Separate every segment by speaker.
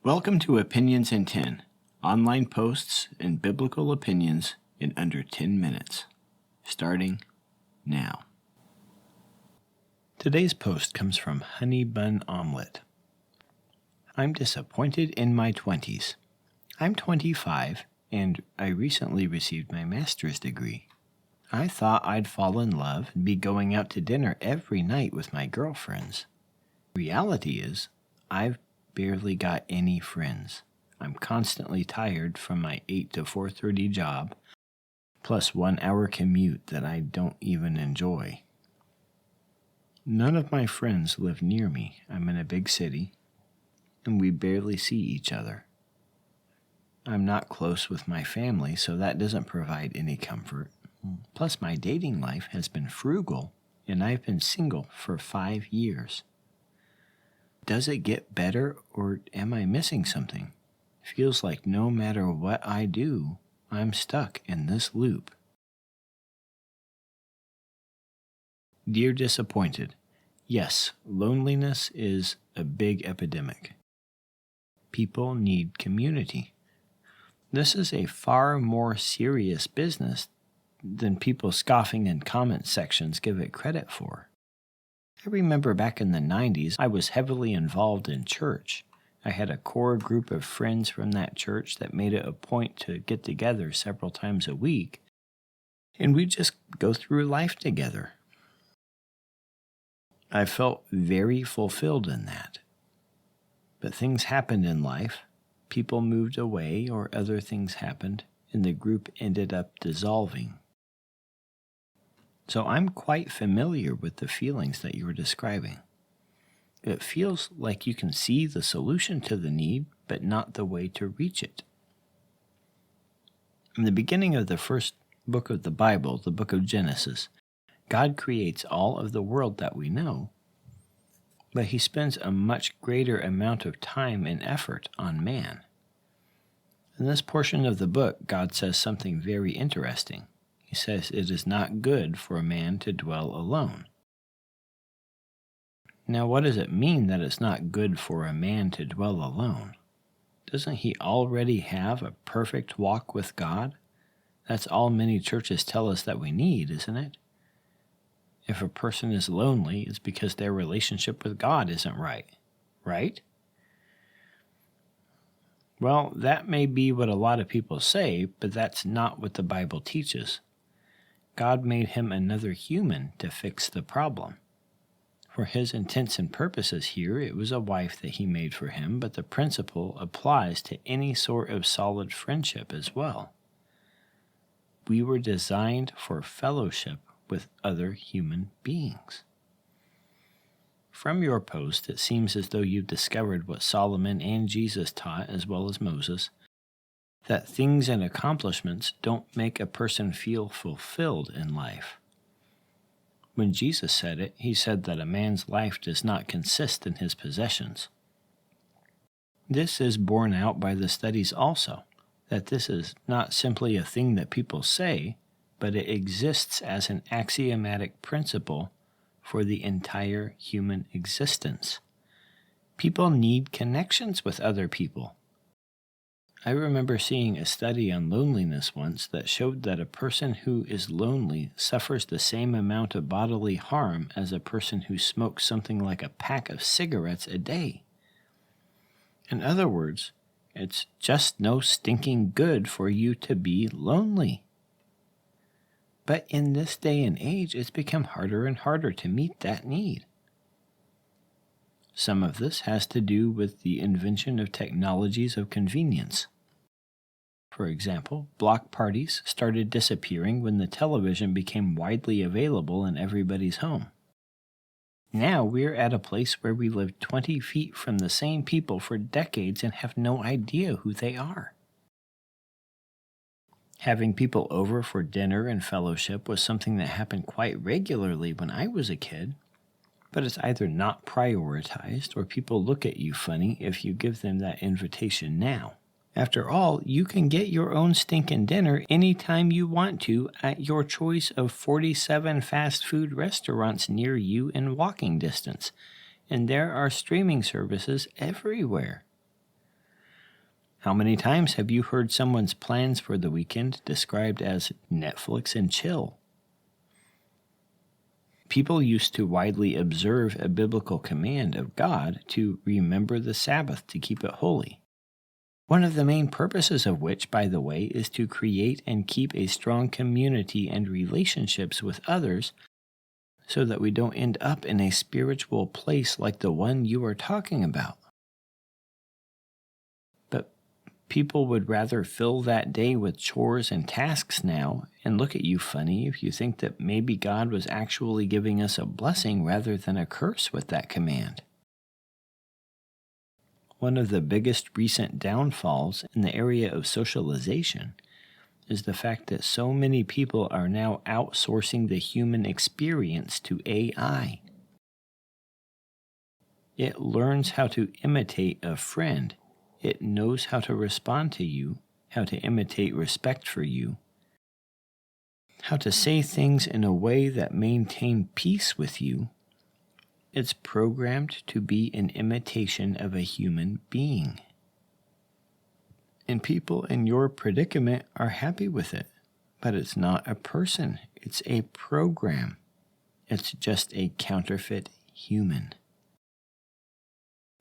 Speaker 1: Welcome to Opinions in 10, online posts and biblical opinions in under 10 minutes, starting now. Today's post comes from Honey Bun Omelet. I'm disappointed in my 20s. I'm 25, and I recently received my master's degree. I thought I'd fall in love and be going out to dinner every night with my girlfriends. Reality is, I've barely got any friends. I'm constantly tired from my 8 to 4:30 job, plus 1 hour commute that I don't even enjoy. None of my friends live near me. I'm in a big city, and we barely see each other. I'm not close with my family, so that doesn't provide any comfort. Plus, my dating life has been frugal, and I've been single for 5 years. Does it get better, or am I missing something? Feels like no matter what I do, I'm stuck in this loop. Dear Disappointed, yes, loneliness is a big epidemic. People need community. This is a far more serious business than people scoffing in comment sections give it credit for. I remember back in the 90s, I was heavily involved in church. I had a core group of friends from that church that made it a point to get together several times a week, and we'd just go through life together. I felt very fulfilled in that. But things happened in life. People moved away or other things happened, and the group ended up dissolving. So I'm quite familiar with the feelings that you're describing. It feels like you can see the solution to the need, but not the way to reach it. In the beginning of the first book of the Bible, the book of Genesis, God creates all of the world that we know, but he spends a much greater amount of time and effort on man. In this portion of the book, God says something very interesting. He says it is not good for a man to dwell alone. Now, what does it mean that it's not good for a man to dwell alone? Doesn't he already have a perfect walk with God? That's all many churches tell us that we need, isn't it? If a person is lonely, it's because their relationship with God isn't right, right? Well, that may be what a lot of people say, but that's not what the Bible teaches. God made him another human to fix the problem. For his intents and purposes here, it was a wife that he made for him, but the principle applies to any sort of solid friendship as well. We were designed for fellowship with other human beings. From your post, it seems as though you've discovered what Solomon and Jesus taught, as well as Moses, that things and accomplishments don't make a person feel fulfilled in life. When Jesus said it, he said that a man's life does not consist in his possessions. This is borne out by the studies also, that this is not simply a thing that people say, but it exists as an axiomatic principle for the entire human existence. People need connections with other people. I remember seeing a study on loneliness once that showed that a person who is lonely suffers the same amount of bodily harm as a person who smokes something like a pack of cigarettes a day. In other words, it's just no stinking good for you to be lonely. But in this day and age, it's become harder and harder to meet that need. Some of this has to do with the invention of technologies of convenience. For example, block parties started disappearing when the television became widely available in everybody's home. Now we're at a place where we live 20 feet from the same people for decades and have no idea who they are. Having people over for dinner and fellowship was something that happened quite regularly when I was a kid, but it's either not prioritized or people look at you funny if you give them that invitation now. After all, you can get your own stinking dinner anytime you want to at your choice of 47 fast food restaurants near you in walking distance, and there are streaming services everywhere. How many times have you heard someone's plans for the weekend described as Netflix and chill? People used to widely observe a biblical command of God to remember the Sabbath to keep it holy. One of the main purposes of which, by the way, is to create and keep a strong community and relationships with others so that we don't end up in a spiritual place like the one you are talking about. But people would rather fill that day with chores and tasks now and look at you funny if you think that maybe God was actually giving us a blessing rather than a curse with that command. One of the biggest recent downfalls in the area of socialization is the fact that so many people are now outsourcing the human experience to AI. It learns how to imitate a friend. It knows how to respond to you, how to imitate respect for you, how to say things in a way that maintain peace with you. It's programmed to be an imitation of a human being. And people in your predicament are happy with it. But it's not a person. It's a program. It's just a counterfeit human.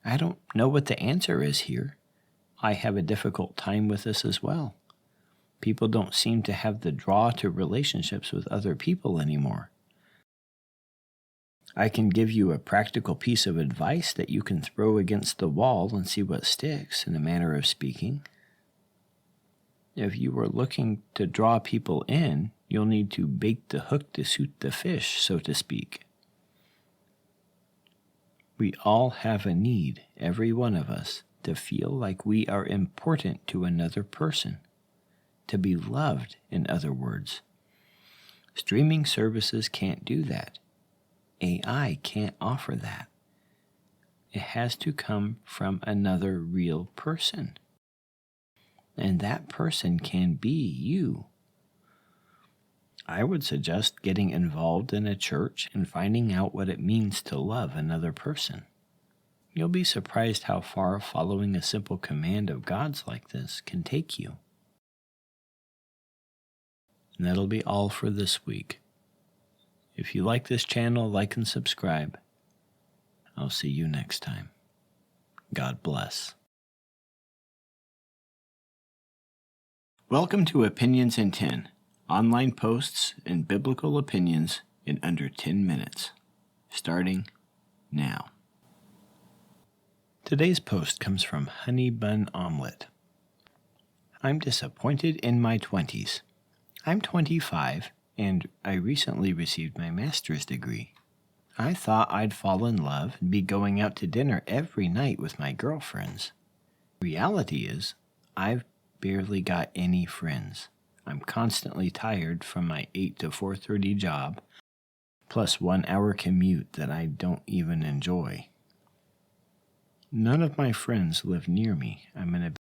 Speaker 1: I don't know what the answer is here. I have a difficult time with this as well. People don't seem to have the draw to relationships with other people anymore. I can give you a practical piece of advice that you can throw against the wall and see what sticks, in a manner of speaking. If you are looking to draw people in, you'll need to bait the hook to suit the fish, so to speak. We all have a need, every one of us, to feel like we are important to another person, to be loved, in other words. Streaming services can't do that. AI can't offer that. It has to come from another real person. And that person can be you. I would suggest getting involved in a church and finding out what it means to love another person. You'll be surprised how far following a simple command of God's like this can take you. And that'll be all for this week. If you like this channel, like and subscribe. I'll see you next time. God bless. Welcome to Opinions in 10, online posts and biblical opinions in under 10 minutes, starting now. Today's post comes from Honey Bun Omelet. I'm disappointed in my 20s. I'm 25, and I recently received my master's degree. I thought I'd fall in love and be going out to dinner every night with my girlfriends. Reality is, I've barely got any friends. I'm constantly tired from my 8 to 4:30 job, plus 1 hour commute that I don't even enjoy. None of my friends live near me. I'm in a